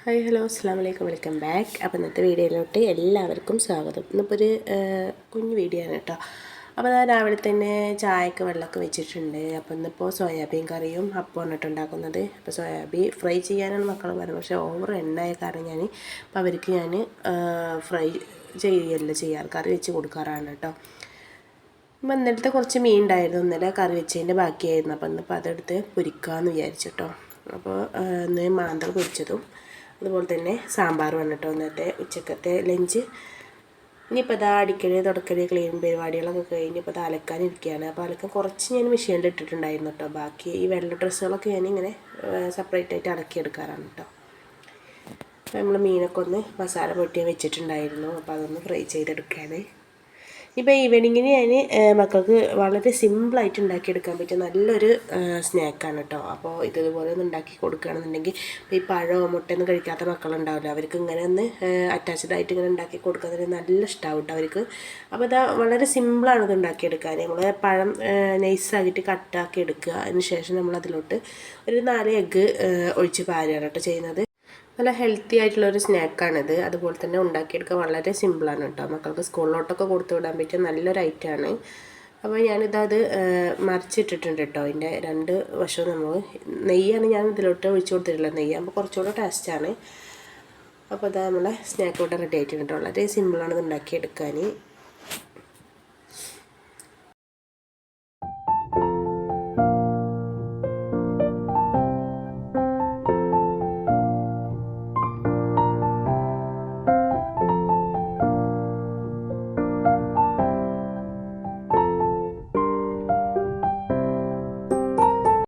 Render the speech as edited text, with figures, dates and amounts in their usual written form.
Hi hello അസ്സാം വലൈക്കും welcome back. അപ്പോൾ ഇന്നത്തെ വീഡിയോയിലോട്ട് എല്ലാവർക്കും സ്വാഗതം. ഇന്നിപ്പോൾ ഒരു കുഞ്ഞു വീഡിയോ ആണ് കേട്ടോ. അപ്പോൾ ഞാൻ രാവിലെ തന്നെ ചായക്ക് വെള്ളമൊക്കെ വെച്ചിട്ടുണ്ട്. അപ്പോൾ ഇന്നിപ്പോൾ സോയാബീൻ കറിയും അപ്പമാണ് കേട്ടോ ഉണ്ടാക്കുന്നത്. അപ്പോൾ സോയാബീൻ ഫ്രൈ ചെയ്യാനാണ് മക്കൾ പറയുന്നത്, പക്ഷേ ഓവർ എണ്ണയായ കാരണം അപ്പോൾ അവർക്ക് ഞാൻ ഫ്രൈ ചെയ്യല്ല ചെയ്യാറ്, കറി വെച്ച് കൊടുക്കാറാണ് കേട്ടോ. അപ്പോൾ ഇന്നലത്തെ കുറച്ച് മീൻ ഉണ്ടായിരുന്നു, ഇന്നലെ കറി വെച്ചതിൻ്റെ ബാക്കിയായിരുന്നു. അപ്പോൾ ഇന്നിപ്പോൾ അതെടുത്ത് പൊരിക്കാമെന്ന് വിചാരിച്ചിട്ടോ. അപ്പോൾ ഇന്ന് മാന്തൾ പൊരിച്ചതും അതുപോലെ തന്നെ സാമ്പാർ വന്നിട്ടോ ഇന്നത്തെ ഉച്ചക്കത്തെ ലഞ്ച്. ഇനിയിപ്പോൾ അതാ അടിക്കൽ തുടക്കൽ ക്ലീൻ പരിപാടികളൊക്കെ കഴിഞ്ഞ് ഇപ്പോൾ അത് അലക്കാനിരിക്കുകയാണ്. അപ്പോൾ അലക്കാൻ കുറച്ച് ഞാൻ മെഷീനിൽ ഇട്ടിട്ടുണ്ടായിരുന്നു കേട്ടോ. ബാക്കി ഈ വെള്ള ഡ്രസ്സുകളൊക്കെ ഞാനിങ്ങനെ സെപ്പറേറ്റ് ആയിട്ട് അലക്കിയെടുക്കാറാണ് കേട്ടോ. അപ്പോൾ നമ്മൾ മീനൊക്കെ ഒന്ന് മസാല പൊട്ടി വെച്ചിട്ടുണ്ടായിരുന്നു, അപ്പോൾ അതൊന്ന് ഫ്രൈ ചെയ്തെടുക്കുകയാണ്. ഇപ്പോൾ ഈവനിങ്ങിന് ഞാൻ മക്കൾക്ക് വളരെ സിമ്പിളായിട്ട് ഉണ്ടാക്കിയെടുക്കാൻ പറ്റിയ നല്ലൊരു സ്നാക്കാണ് കേട്ടോ. അപ്പോൾ ഇതുപോലെ ഒന്ന് ഉണ്ടാക്കി കൊടുക്കുകയാണെന്നുണ്ടെങ്കിൽ ഇപ്പോൾ ഈ പഴമോ മുട്ടയൊന്നും കഴിക്കാത്ത മക്കളുണ്ടാവില്ല, അവർക്ക് ഇങ്ങനെ ഒന്ന് അറ്റാച്ച്ഡ് ആയിട്ട് ഇങ്ങനെ ഉണ്ടാക്കി കൊടുക്കുന്നത് നല്ല ഇഷ്ടമാവും കേട്ടോ അവർക്ക്. അപ്പോൾ ഇതാ വളരെ സിമ്പിളാണ് ഇത് ഉണ്ടാക്കിയെടുക്കാൻ. നമ്മൾ പഴം നൈസാക്കിയിട്ട് കട്ടാക്കി എടുക്കുക, അതിന് ശേഷം നമ്മൾ അതിലോട്ട് ഒരു 4 എഗ്ഗ് ഒഴിച്ച് പാരുകയാണ് കേട്ടോ ചെയ്യുന്നത്. നല്ല ഹെൽത്തി ആയിട്ടുള്ളൊരു സ്നാക്കാണിത്. അതുപോലെ തന്നെ ഉണ്ടാക്കിയെടുക്കാൻ വളരെ സിമ്പിളാണ് കേട്ടോ. മക്കൾക്ക് സ്കൂളിലോട്ടൊക്കെ കൊടുത്തു വിടാൻ പറ്റിയ നല്ലൊരു ഐറ്റമാണ്. അപ്പോൾ ഞാനിതത് മറിച്ചിട്ടിട്ടുണ്ട് കേട്ടോ. അതിൻ്റെ 2 വശവും നമ്മൾ നെയ്യാണ് ഞാൻ ഇതിലോട്ട് ഒഴിച്ചു കൊടുത്തിട്ടുള്ളത്. നെയ്യാകുമ്പോൾ കുറച്ചുകൂടെ ടേസ്റ്റാണ്. അപ്പോൾ അതാ നമ്മളെ സ്നാക്ക് കൂടെ റെഡി ആയിട്ടുണ്ട് കേട്ടോ. വളരെ സിമ്പിളാണ് ഇത് ഉണ്ടാക്കിയെടുക്കാൻ.